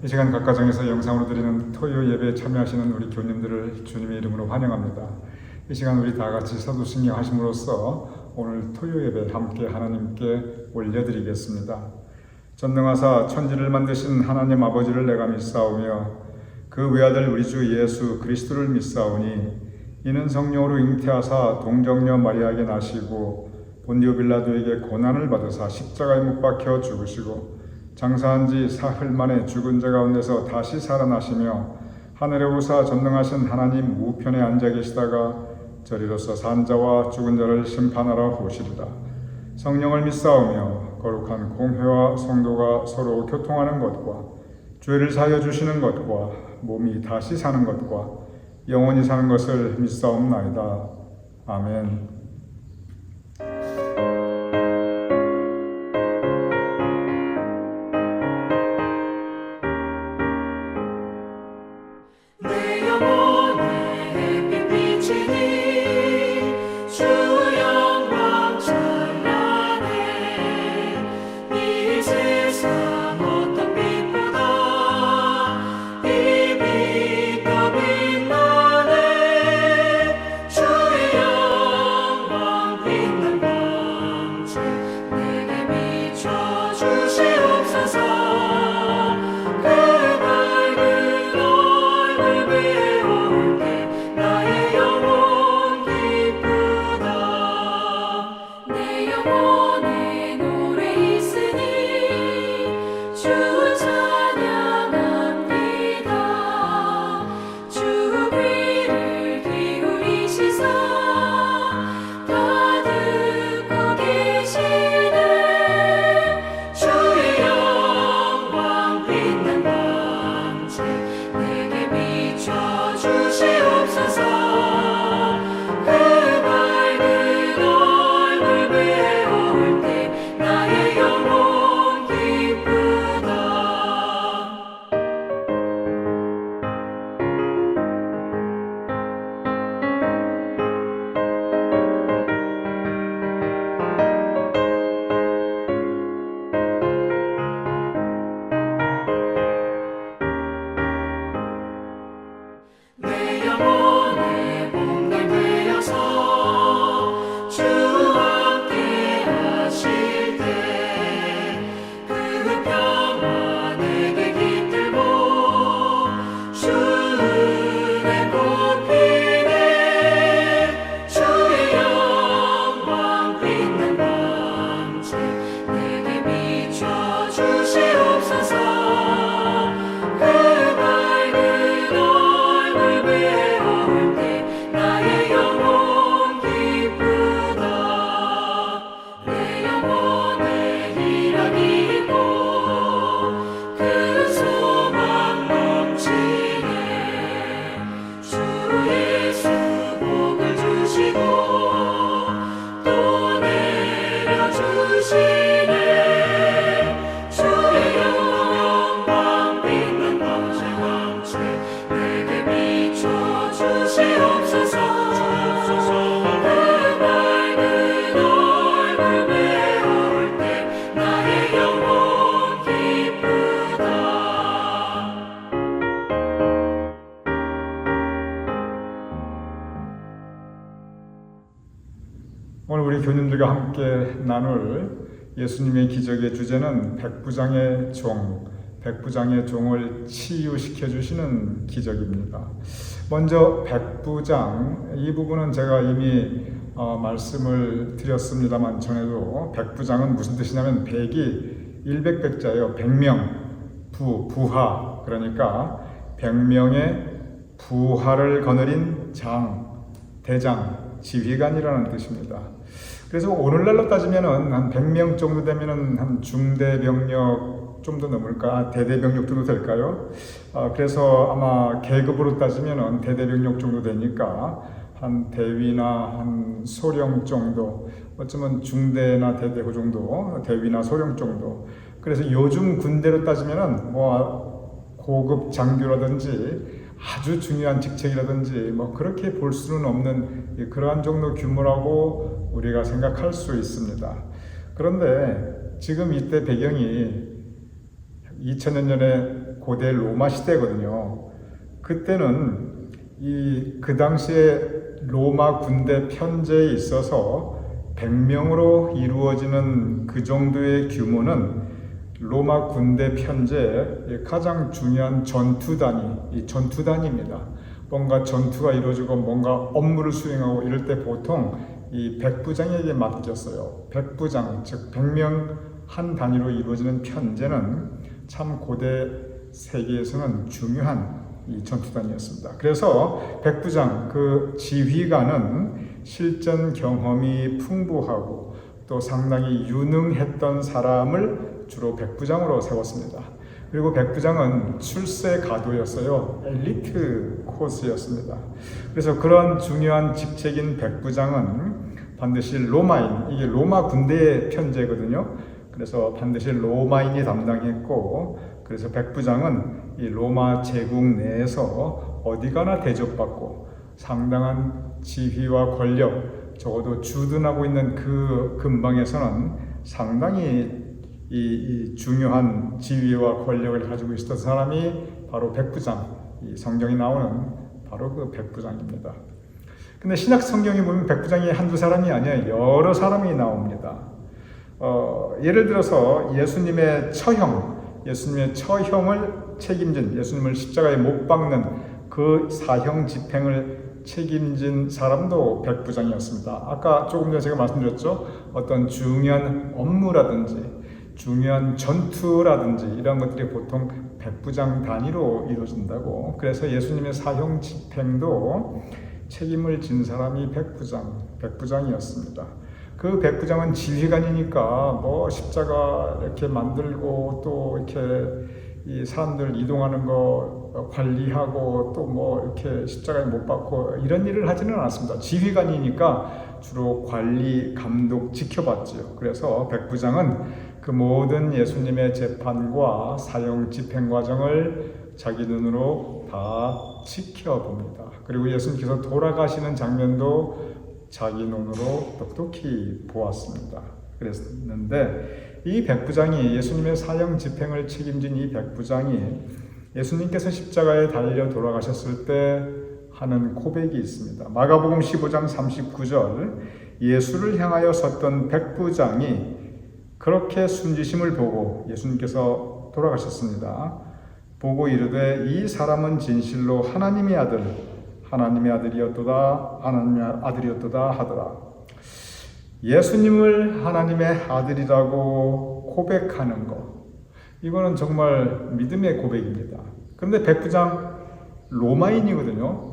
이 시간 각 가정에서 영상으로 드리는 토요 예배에 참여하시는 우리 교님들을 주님의 이름으로 환영합니다. 이 시간 우리 다 같이 사도신경 하심으로써 오늘 토요 예배 함께 하나님께 올려드리겠습니다. 전능하사 천지를 만드신 하나님 아버지를 내가 믿사오며 그 외아들 우리 주 예수 그리스도를 믿사오니 이는 성령으로 잉태하사 동정녀 마리아에게 나시고 본디오 빌라도에게 고난을 받으사 십자가에 못 박혀 죽으시고 장사한 지 사흘 만에 죽은 자 가운데서 다시 살아나시며 하늘에 오사 전능하신 하나님 우편에 앉아 계시다가 저리로서 산 자와 죽은 자를 심판하러 오시리라. 성령을 믿사오며 거룩한 공회와 성도가 서로 교통하는 것과 죄를 사하여 주시는 것과 몸이 다시 사는 것과 영원히 사는 것을 믿사옵나이다. 아멘. 오늘 우리 교님들과 함께 나눌 예수님의 기적의 주제는 백부장의 종, 백부장의 종을 치유시켜 주시는 기적입니다. 먼저 백부장, 이 부분은 제가 이미 말씀을 드렸습니다만 전에도 백부장은 무슨 뜻이냐면 백이 100백자예요. 100명, 부하, 그러니까 100명의 부하를 거느린 장, 대장, 지휘관이라는 뜻입니다. 그래서 오늘날로 따지면은 한 100명 정도 되면은 한 중대병력 좀 더 넘을까? 대대병력 정도 될까요? 그래서 아마 계급으로 따지면은 대대병력 정도 되니까 한 대위나 한 소령 정도, 어쩌면 중대나 대대 그 정도, 대위나 소령 정도. 그래서 요즘 군대로 따지면은 뭐 고급 장교라든지 아주 중요한 직책이라든지 뭐 그렇게 볼 수는 없는 그러한 정도 규모라고 우리가 생각할 수 있습니다. 그런데 지금 이때 배경이 2000년 전에 고대 로마 시대거든요. 그때는 그 당시에 로마 군대 편제에 있어서 100명으로 이루어지는 그 정도의 규모는 로마 군대 편제의 가장 중요한 이 전투단입니다. 뭔가 전투가 이루어지고 뭔가 업무를 수행하고 이럴 때 보통 이 백부장에게 맡겼어요. 백부장, 즉 100명 한 단위로 이루어지는 편제는 참 고대 세계에서는 중요한 이 전투단이었습니다. 그래서 백부장, 그 지휘관은 실전 경험이 풍부하고 또 상당히 유능했던 사람을 주로 백부장으로 세웠습니다. 그리고 백부장은 출세 가도였어요. 엘리트 코스였습니다. 그래서 그런 중요한 직책인 백부장은 반드시 로마인, 이게 로마 군대의 편제거든요. 그래서 반드시 로마인이 담당했고, 그래서 백부장은 이 로마 제국 내에서 어디 가나 대접받고 상당한 지휘와 권력, 적어도 주둔하고 있는 그 근방에서는 상당히 이 중요한 지위와 권력을 가지고 있었던 사람이 바로 백부장, 이 성경이 나오는 바로 그 백부장입니다. 근데 신약 성경에 보면 백부장이 한두 사람이 아니에요. 여러 사람이 나옵니다. 예를 들어서 예수님의 처형을 책임진, 예수님을 십자가에 못 박는 그 사형 집행을 책임진 사람도 백부장이었습니다. 아까 조금 전에 제가 말씀드렸죠. 어떤 중요한 업무라든지 중요한 전투라든지 이런 것들이 보통 백부장 단위로 이루어진다고. 그래서 예수님의 사형 집행도 책임을 진 사람이 백부장이었습니다. 그 백부장은 지휘관이니까 뭐 십자가 이렇게 만들고 또 이렇게 이 사람들 이동하는 거 관리하고 또 뭐 이렇게 십자가에 못 박고 이런 일을 하지는 않았습니다. 지휘관이니까 주로 관리, 감독, 지켜봤지요. 그래서 백부장은 그 모든 예수님의 재판과 사형 집행 과정을 자기 눈으로 다 지켜봅니다. 그리고 예수님께서 돌아가시는 장면도 자기 눈으로 똑똑히 보았습니다. 그랬는데 이 백부장이, 예수님의 사형 집행을 책임진 이 백부장이 예수님께서 십자가에 달려 돌아가셨을 때 하는 고백이 있습니다. 마가복음 15장 39절, 예수를 향하여 섰던 백부장이 그렇게 순지심을 보고, 예수님께서 돌아가셨습니다. 보고 이르되 이 사람은 진실로 하나님의 아들이었도다 하더라. 예수님을 하나님의 아들이라고 고백하는 것, 이거는 정말 믿음의 고백입니다. 그런데 백부장 로마인이거든요.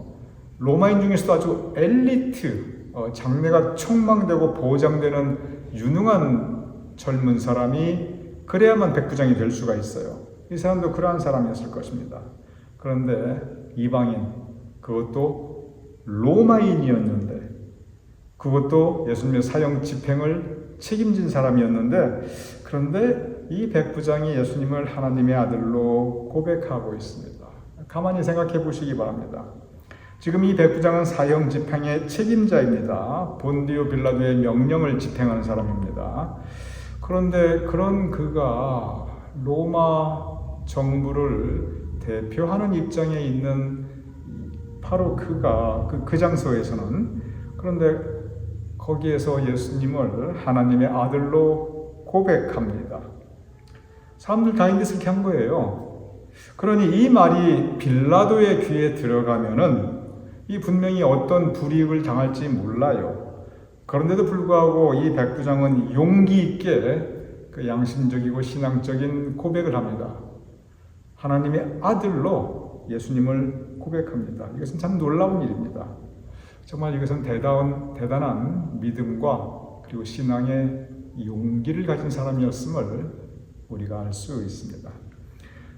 로마인 중에서도 아주 엘리트, 장래가 촉망되고 보장되는 유능한 젊은 사람이 그래야만 백부장이 될 수가 있어요. 이 사람도 그러한 사람이었을 것입니다. 그런데 이방인, 그것도 로마인이었는데, 그것도 예수님의 사형 집행을 책임진 사람이었는데, 그런데 이 백부장이 예수님을 하나님의 아들로 고백하고 있습니다. 가만히 생각해 보시기 바랍니다. 지금 이 백부장은 사형 집행의 책임자입니다. 본디오 빌라도의 명령을 집행하는 사람입니다. 그런데 그런 그가 로마 정부를 대표하는 입장에 있는 바로 그가 그 장소에서는, 그런데 거기에서 예수님을 하나님의 아들로 고백합니다. 사람들 다 인데스럽게 한 거예요. 그러니 이 말이 빌라도의 귀에 들어가면은 이 분명히 어떤 불이익을 당할지 몰라요. 그런데도 불구하고 이 백부장은 용기 있게 그 양심적이고 신앙적인 고백을 합니다. 하나님의 아들로 예수님을 고백합니다. 이것은 참 놀라운 일입니다. 정말 이것은 대단한 믿음과 그리고 신앙의 용기를 가진 사람이었음을 우리가 알 수 있습니다.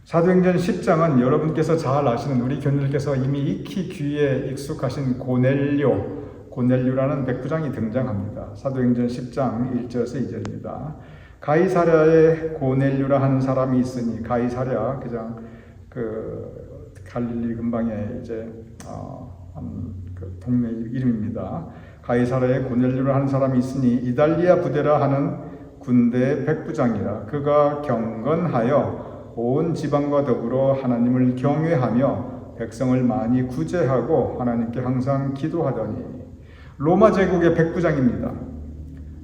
사도행전 10장은 여러분께서 잘 아시는, 우리 교우님께서 이미 익히 귀에 익숙하신 고넬료라는 백부장이 등장합니다. 사도행전 10장 1절에서 2절입니다. 가이사랴에 고넬료라 하는 사람이 있으니, 가이사랴 그냥 그 갈릴리 근방에 이제 그 동네 이름입니다. 가이사랴에 고넬료라 하는 사람이 있으니 이달리아 부대라 하는 군대의 백부장이라. 그가 경건하여 온 지방과 더불어 하나님을 경외하며 백성을 많이 구제하고 하나님께 항상 기도하더니. 로마 제국의 백부장입니다.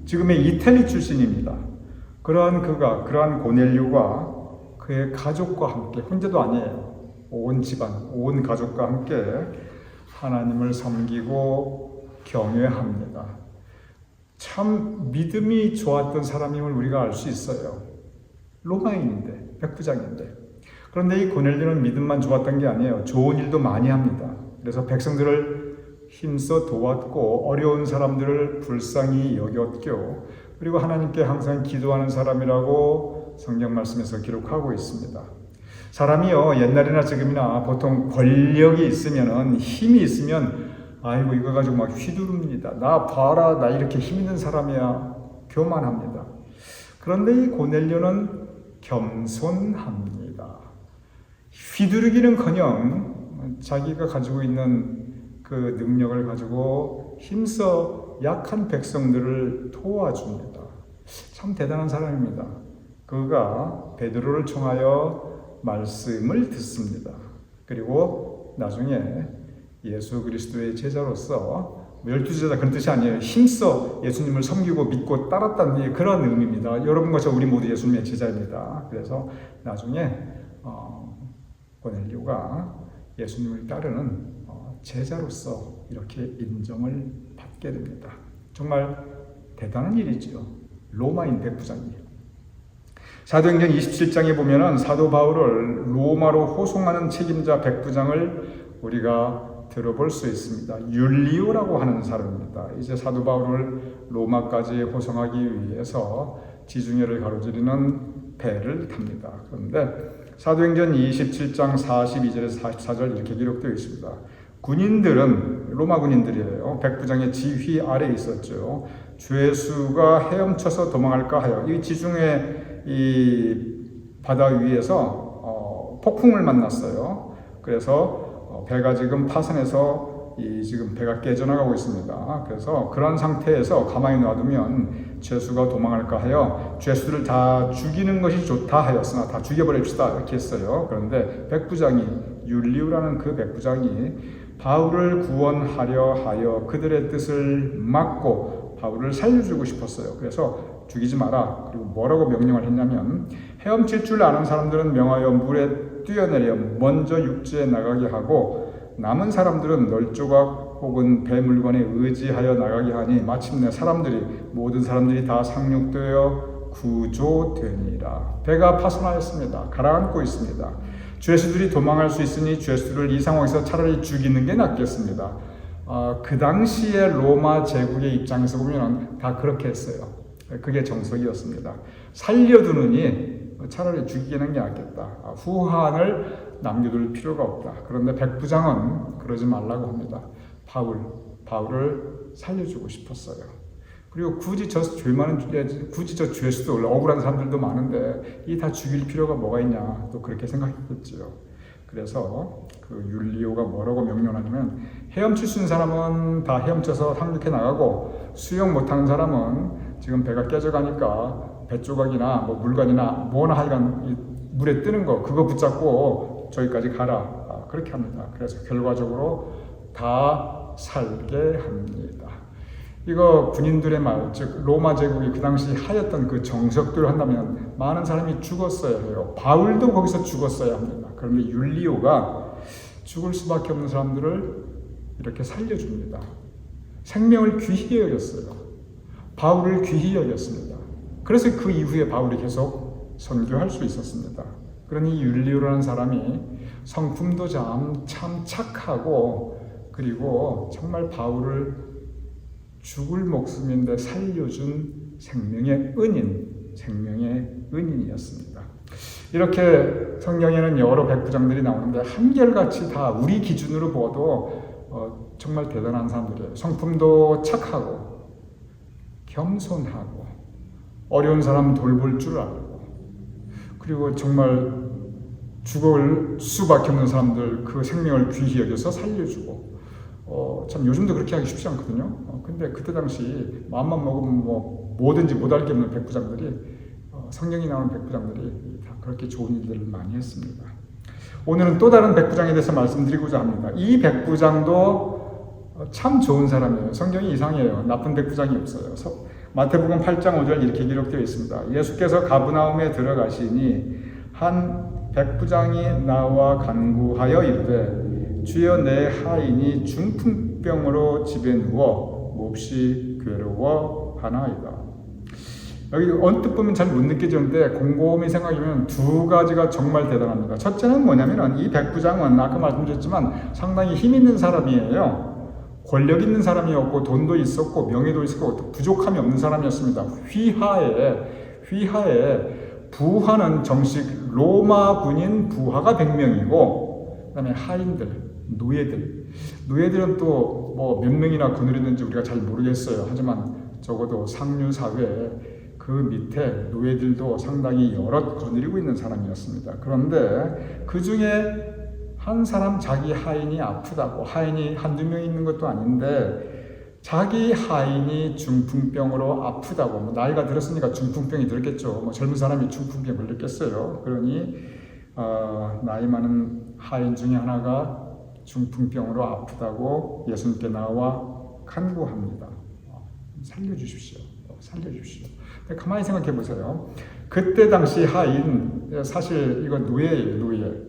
지금의 이태리 출신입니다. 그러한 고넬료가 그의 가족과 함께, 혼자도 아니에요. 온 집안, 온 가족과 함께 하나님을 섬기고 경외합니다. 참 믿음이 좋았던 사람임을 우리가 알 수 있어요. 로마인인데, 백부장인데. 그런데 이 고넬료는 믿음만 좋았던 게 아니에요. 좋은 일도 많이 합니다. 그래서 백성들을 힘써 도왔고 어려운 사람들을 불쌍히 여겼고, 그리고 하나님께 항상 기도하는 사람이라고 성경 말씀에서 기록하고 있습니다. 사람이요, 옛날이나 지금이나 보통 권력이 있으면, 힘이 있으면 아이고 이거 가지고 막 휘두릅니다. 나 봐라, 나 이렇게 힘 있는 사람이야. 교만합니다. 그런데 이 고넬료는 겸손합니다. 휘두르기는커녕 자기가 가지고 있는 그 능력을 가지고 힘써 약한 백성들을 도와줍니다. 참 대단한 사람입니다. 그가 베드로를 청하여 말씀을 듣습니다. 그리고 나중에 예수 그리스도의 제자로서 12제자 그런 뜻이 아니에요. 힘써 예수님을 섬기고 믿고 따랐다는 그런 의미입니다. 여러분과 저 우리 모두 예수님의 제자입니다. 그래서 나중에 고넬료가 예수님을 따르는 제자로서 이렇게 인정을 받게 됩니다. 정말 대단한 일이죠. 로마인 백부장이. 사도행전 27장에 보면은 사도 바울을 로마로 호송하는 책임자 백부장을 우리가 들어볼 수 있습니다. 율리오라고 하는 사람입니다. 이제 사도 바울을 로마까지 호송하기 위해서 지중해를 가로지르는 배를 탑니다. 그런데 사도행전 27장 42절에서 44절 이렇게 기록되어 있습니다. 군인들은 로마 군인들이에요. 백부장의 지휘 아래에 있었죠. 죄수가 헤엄쳐서 도망할까 하여 이 지중해 이 바다 위에서 폭풍을 만났어요. 그래서 배가 지금 파선해서 지금 배가 깨져나가고 있습니다. 그래서 그런 상태에서 가만히 놔두면 죄수가 도망할까 하여 죄수를 다 죽이는 것이 좋다 하였으나 다 죽여버립시다 이렇게 했어요. 그런데 백부장이, 율리오라는 그 백부장이 바울을 구원하려 하여 그들의 뜻을 막고 바울을 살려주고 싶었어요. 그래서 죽이지 마라. 그리고 뭐라고 명령을 했냐면, 헤엄칠 줄 아는 사람들은 명하여 물에 뛰어내려 먼저 육지에 나가게 하고 남은 사람들은 널조각 혹은 배 물건에 의지하여 나가게 하니 마침내 모든 사람들이 다 상륙되어 구조되니라. 배가 파손하였습니다. 가라앉고 있습니다. 죄수들이 도망할 수 있으니 죄수를 이 상황에서 차라리 죽이는 게 낫겠습니다. 그 당시에 로마 제국의 입장에서 보면 다 그렇게 했어요. 그게 정석이었습니다. 살려두느니 차라리 죽이는 게 낫겠다. 후환을 남겨둘 필요가 없다. 그런데 백부장은 그러지 말라고 합니다. 바울을 살려주고 싶었어요. 그리고 굳이 저 죄수도 억울한 사람들도 많은데 이 다 죽일 필요가 뭐가 있냐 또 그렇게 생각했겠지요. 그래서 그 율리오가 뭐라고 명령하냐면, 헤엄칠 수 있는 사람은 다 헤엄쳐서 상륙해 나가고 수영 못하는 사람은 지금 배가 깨져가니까 뱃조각이나 뭐 물건이나 뭐나 하여간 물에 뜨는 거 그거 붙잡고 저기까지 가라. 그렇게 합니다. 그래서 결과적으로 다 살게 합니다. 이거 군인들의 말, 즉 로마 제국이 그 당시 하였던 그 정석대로 한다면 많은 사람이 죽었어야 해요. 바울도 거기서 죽었어야 합니다. 그런데 율리오가 죽을 수밖에 없는 사람들을 이렇게 살려줍니다. 생명을 귀히 여겼어요. 바울을 귀히 여겼습니다. 그래서 그 이후에 바울이 계속 선교할 수 있었습니다. 그러니 율리오라는 사람이 성품도 참 착하고, 그리고 정말 바울을 죽을 목숨인데 살려준 생명의 은인이었습니다. 이렇게 성경에는 여러 백부장들이 나오는데 한결같이 다 우리 기준으로 보아도 정말 대단한 사람들이에요. 성품도 착하고 겸손하고 어려운 사람 돌볼 줄 알고, 그리고 정말 죽을 수밖에 없는 사람들 그 생명을 귀히 여겨서 살려주고, 참 요즘도 그렇게 하기 쉽지 않거든요. 근데 그때 당시 마음만 먹으면 뭐 뭐든지 못할 게 없는 백부장들이 성경이 나오는 백부장들이 다 그렇게 좋은 일들을 많이 했습니다. 오늘은 또 다른 백부장에 대해서 말씀드리고자 합니다. 이 백부장도 참 좋은 사람이에요. 성경이 이상해요. 나쁜 백부장이 없어요. 마태복음 8장 5절 이렇게 기록되어 있습니다. 예수께서 가브나움에 들어가시니 한 백부장이 나와 간구하여 이르되 주여 내 하인이 중풍병으로 집에 누워 몹시 괴로워하나이다. 여기 언뜻 보면 잘 못 느껴지는데 곰곰이 생각하면 두 가지가 정말 대단합니다. 첫째는 뭐냐면 이 백부장은 아까 말씀드렸지만 상당히 힘 있는 사람이에요. 권력 있는 사람이었고 돈도 있었고 명예도 있었고 부족함이 없는 사람이었습니다. 휘하에 부하는 정식 로마 군인 부하가 100명이고 그다음에 하인들, 노예들은 또 뭐 몇 명이나 거느렸는지 우리가 잘 모르겠어요. 하지만 적어도 상류 사회에 그 밑에 노예들도 상당히 여럿 거느리고 있는 사람이었습니다. 그런데 그 중에 한 사람 자기 하인이 아프다고, 하인이 한두 명 있는 것도 아닌데 자기 하인이 중풍병으로 아프다고, 뭐 나이가 들었으니까 중풍병이 들었겠죠. 뭐 젊은 사람이 중풍병 걸렸겠어요. 그러니 나이 많은 하인 중에 하나가 중풍병으로 아프다고 예수님께 나와 간구합니다. 살려주십시오. 근데 가만히 생각해 보세요. 그때 당시 하인, 사실 이건 노예예요.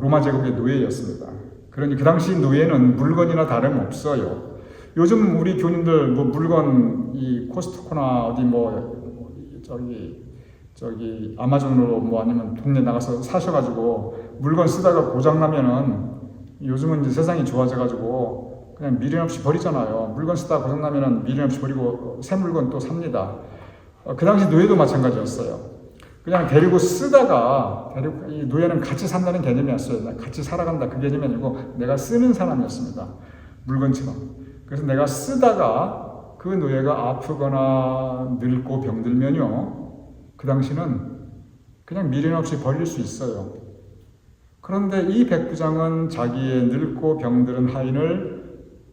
로마 제국의 노예였습니다. 그러니 그 당시 노예는 물건이나 다름없어요. 요즘 우리 교인들 뭐 물건 이 코스트코나 어디 뭐 저기 아마존으로 뭐 아니면 동네 나가서 사셔가지고 물건 쓰다가 고장나면은 요즘은 이제 세상이 좋아져가지고 그냥 미련 없이 버리잖아요. 물건 쓰다가 고장나면은 미련 없이 버리고 새 물건 또 삽니다. 그 당시 노예도 마찬가지였어요. 그냥 데리고 쓰다가 이 노예는 같이 산다는 개념이었어요. 같이 살아간다 그 개념이 아니고 내가 쓰는 사람이었습니다. 물건처럼. 그래서 내가 쓰다가 그 노예가 아프거나 늙고 병들면요, 그 당시는 그냥 미련 없이 버릴 수 있어요. 그런데 이 백부장은 자기의 늙고 병들은 하인을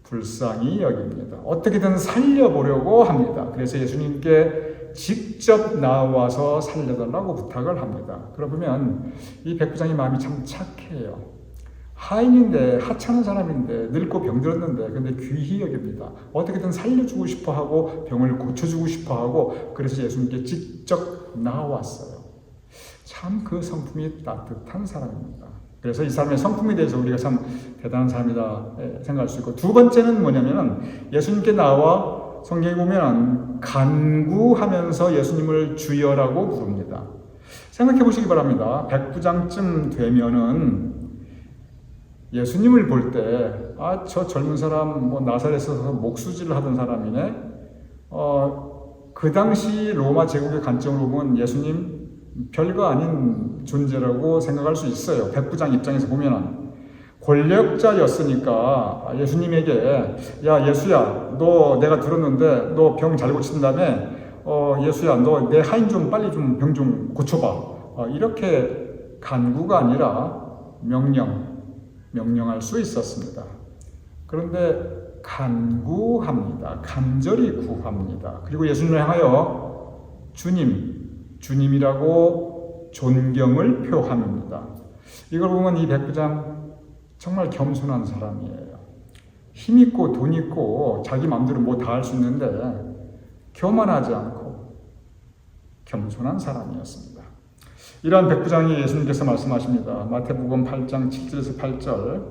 불쌍히 여깁니다. 어떻게든 살려보려고 합니다. 그래서 예수님께 직접 나와서 살려달라고 부탁을 합니다. 그러면 이 백부장의 마음이 참 착해요. 하인인데, 하찮은 사람인데, 늙고 병들었는데, 근데 귀히 여깁니다. 어떻게든 살려주고 싶어 하고, 병을 고쳐주고 싶어 하고, 그래서 예수님께 직접 나왔어요. 참 그 성품이 따뜻한 사람입니다. 그래서 이 사람의 성품에 대해서 우리가 참 대단한 사람이다 생각할 수 있고, 두 번째는 뭐냐면은 예수님께 나와 성경에 보면 간구하면서 예수님을 주여라고 부릅니다. 생각해 보시기 바랍니다. 백부장쯤 되면은 예수님을 볼 때, 저 젊은 사람 뭐 나사렛에서 목수질을 하던 사람이네. 그 당시 로마 제국의 관점으로 보면 예수님 별거 아닌 존재라고 생각할 수 있어요. 백부장 입장에서 보면은. 권력자였으니까 예수님에게, 야 예수야, 너 내가 들었는데 너 병 잘 고친다며, 예수야 너 내 하인 좀 빨리 좀 병 좀 고쳐봐. 이렇게 간구가 아니라 명령할 수 있었습니다. 그런데 간구합니다. 간절히 구합니다. 그리고 예수님을 향하여 주님이라고 존경을 표합니다. 이걸 보면 이 백부장 정말 겸손한 사람이에요. 힘 있고 돈 있고 자기 마음대로 뭐 다 할 수 있는데 교만하지 않고 겸손한 사람이었습니다. 이러한 백부장이 예수님께서 말씀하십니다. 마태복음 8장 7절에서 8절,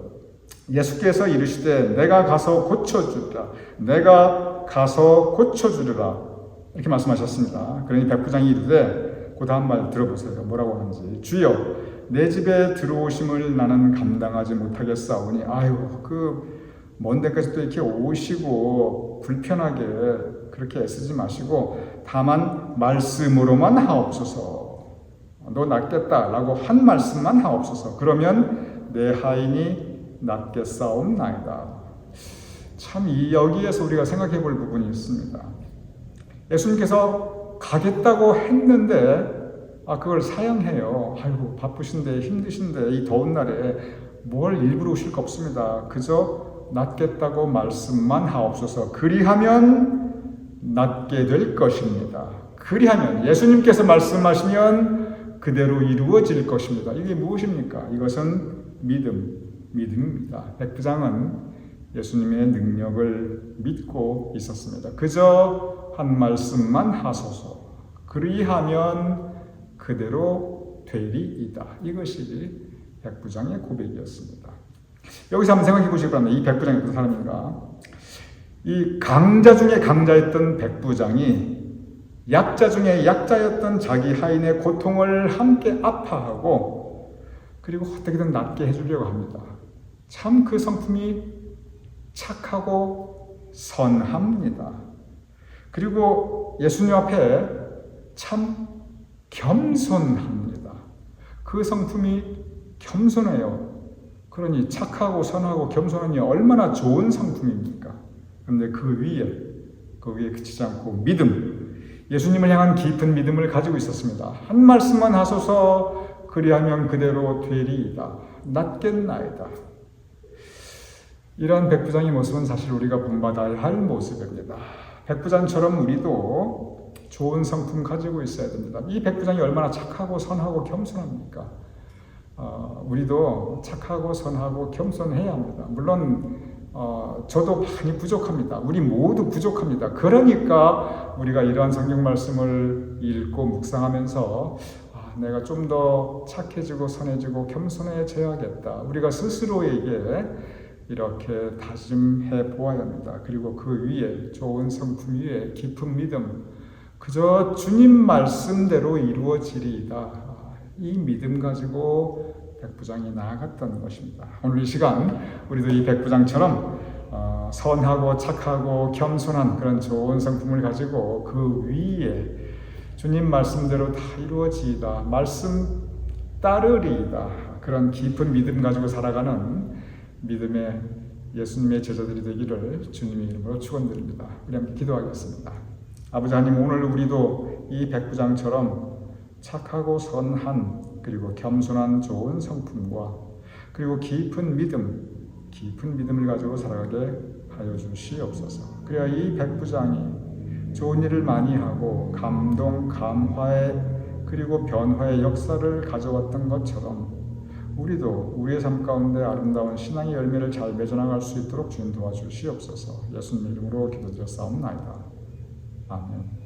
예수께서 이르시되 내가 가서 고쳐주리라. 이렇게 말씀하셨습니다. 그러니 백부장이 이르되, 그 다음 말 들어보세요. 뭐라고 하는지. 주여, 내 집에 들어오심을 나는 감당하지 못하겠사오니, 먼 데까지 또 이렇게 오시고 불편하게 그렇게 애쓰지 마시고 다만 말씀으로만 하옵소서. 너 낫겠다 라고 한 말씀만 하옵소서. 그러면 내 하인이 낫겠사옵나이다. 참 여기에서 우리가 생각해 볼 부분이 있습니다. 예수님께서 가겠다고 했는데 그걸 사양해요. 바쁘신데 힘드신데 이 더운 날에 뭘 일부러 오실 거 없습니다. 그저 낫겠다고 말씀만 하옵소서. 그리하면 낫게 될 것입니다. 그리하면 예수님께서 말씀하시면 그대로 이루어질 것입니다. 이게 무엇입니까? 이것은 믿음입니다. 백부장은 예수님의 능력을 믿고 있었습니다. 그저 한 말씀만 하소서. 그리하면 그대로 되리이다. 이것이 백부장의 고백이었습니다. 여기서 한번 생각해 보시기 바랍니다. 이 백부장이 어떤 사람인가? 이 강자 중에 강자였던 백부장이 약자 중에 약자였던 자기 하인의 고통을 함께 아파하고 그리고 어떻게든 낫게 해주려고 합니다. 참 그 성품이 착하고 선합니다. 그리고 예수님 앞에 참 겸손합니다. 그 성품이 겸손해요. 그러니 착하고 선하고 겸손하니 얼마나 좋은 성품입니까? 그런데 그 위에 그치지 않고 믿음, 예수님을 향한 깊은 믿음을 가지고 있었습니다. 한 말씀만 하소서 그리하면 그대로 되리이다. 낫겠나이다. 이러한 백부장의 모습은 사실 우리가 본받아야 할 모습입니다. 백부장처럼 우리도 좋은 성품 가지고 있어야 됩니다. 이 백부장이 얼마나 착하고 선하고 겸손합니까? 우리도 착하고 선하고 겸손해야 합니다. 물론 저도 많이 부족합니다. 우리 모두 부족합니다. 그러니까 우리가 이러한 성경 말씀을 읽고 묵상하면서 내가 좀 더 착해지고 선해지고 겸손해져야겠다. 우리가 스스로에게 이렇게 다짐해 보아야 합니다. 그리고 그 위에 좋은 성품 위에 깊은 믿음, 그저 주님 말씀대로 이루어지리이다. 이 믿음 가지고 백부장이 나아갔던 것입니다. 오늘 이 시간 우리도 이 백부장처럼 선하고 착하고 겸손한 그런 좋은 성품을 가지고 그 위에 주님 말씀대로 다 이루어지이다. 말씀 따르리이다. 그런 깊은 믿음 가지고 살아가는 믿음의 예수님의 제자들이 되기를 주님의 이름으로 축원드립니다. 우리 함께 기도하겠습니다. 아버지 하나님, 오늘 우리도 이 백부장처럼 착하고 선한 그리고 겸손한 좋은 성품과 그리고 깊은 믿음을 가지고 살아가게 하여 주시옵소서. 그래야 이 백부장이 좋은 일을 많이 하고 감동, 감화의 그리고 변화의 역사를 가져왔던 것처럼 우리도 우리의 삶 가운데 아름다운 신앙의 열매를 잘 맺어나갈 수 있도록 주님 도와주시옵소서. 예수님 이름으로 기도드렸사옵나이다. 아멘.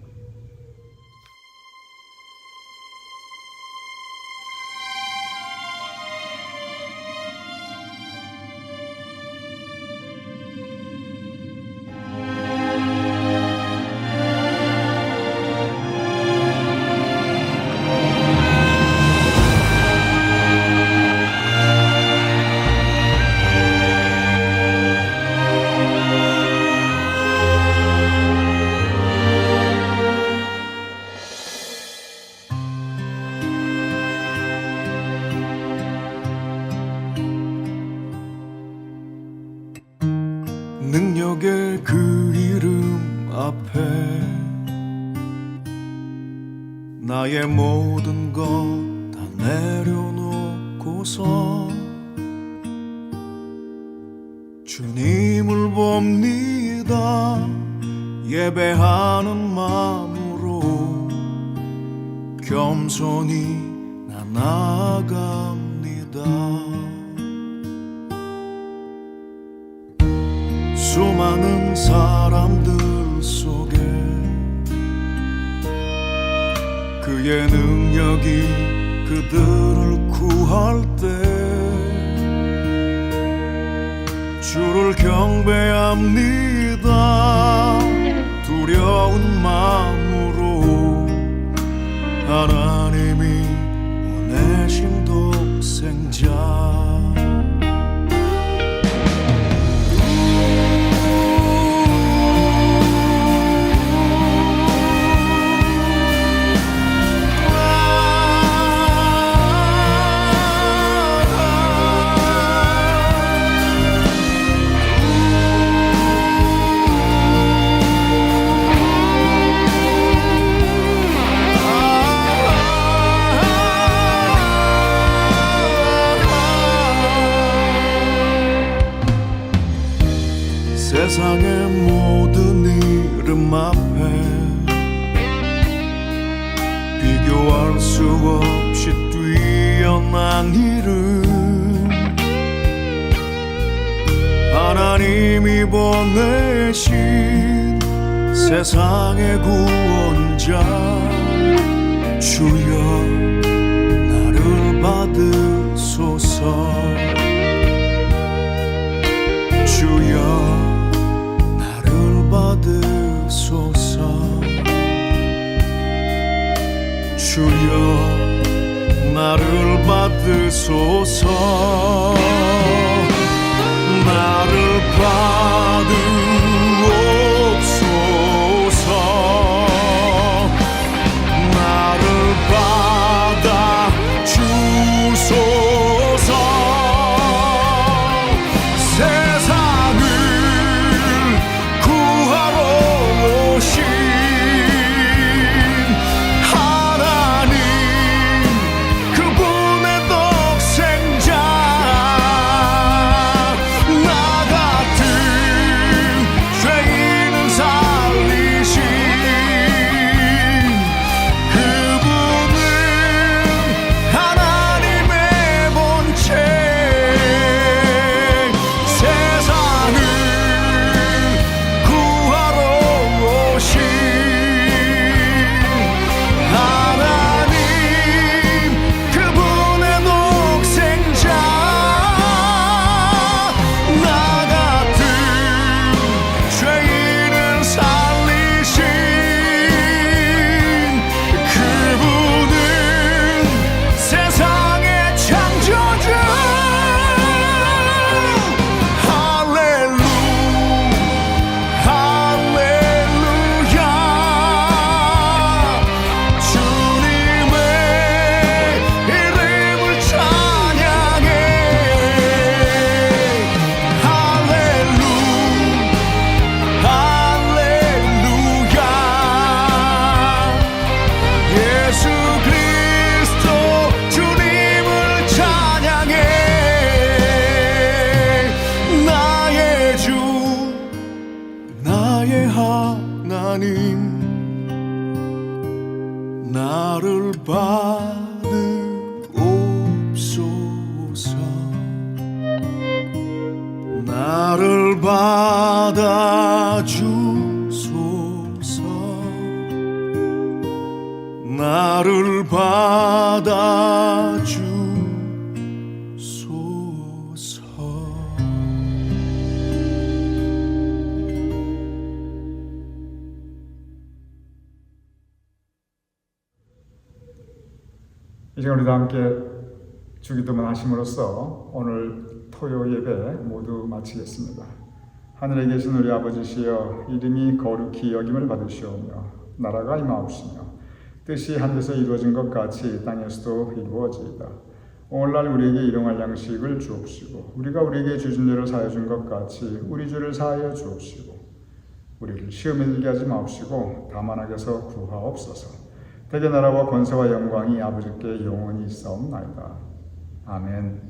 능력의 그 이름 앞에 나의 모든 것 다 내려놓고서 주님을 봅니다. 예배하는 마음으로 겸손히 나 나아갑니다. 수많은 사람들 속에 그의 능력이 그들을 구할 때 주를 경배합니다. 두려운 마음으로 하나님이 보내신 독생자 세상 일은 하나님이 보내신 세상의 구원자 주여 나를 받으소서 주여 나를 받으소서 주여 나를 받으소서 나를 받으옵소서 나를 받아 주소서 세상을 구하러 오신 하나님 그분의 독생자 나 같은 죄인을 살리신 그분은 하나님의 본체 세상을 구하러 오신 하나님 그분의 독생자 나 같은 죄인을 살리신 그분은 세상의 창조주 할렐루 할렐루야 주님의 이름을 찬양해 할렐루 할렐루야 예수 그리스도 주님을 찬양해 나의 주 나의 하나님 나를 받으옵소서 나를 받아 주소서 나를 받아 주소서 이 시간 우리도 함께 주기도문 하심으로써 오늘 토요 예배 모두 마치겠습니다. 하늘에 계신 우리 아버지시여 이름이 거룩히 여김을 받으시오며 나라가 임하옵시며 뜻이 하늘에서 이루어진 것 같이 땅에서도 이루어지이다. 오늘날 우리에게 일용할 양식을 주옵시고 우리가 우리에게 주신 죄를 사하여 준 것 같이 우리 죄를 사하여 주옵시고 우리를 시험에 들게 하지 마옵시고 다만 악에서 구하옵소서. 대개 나라와 권세와 영광이 아버지께 영원히 있사옵나이다. 아멘.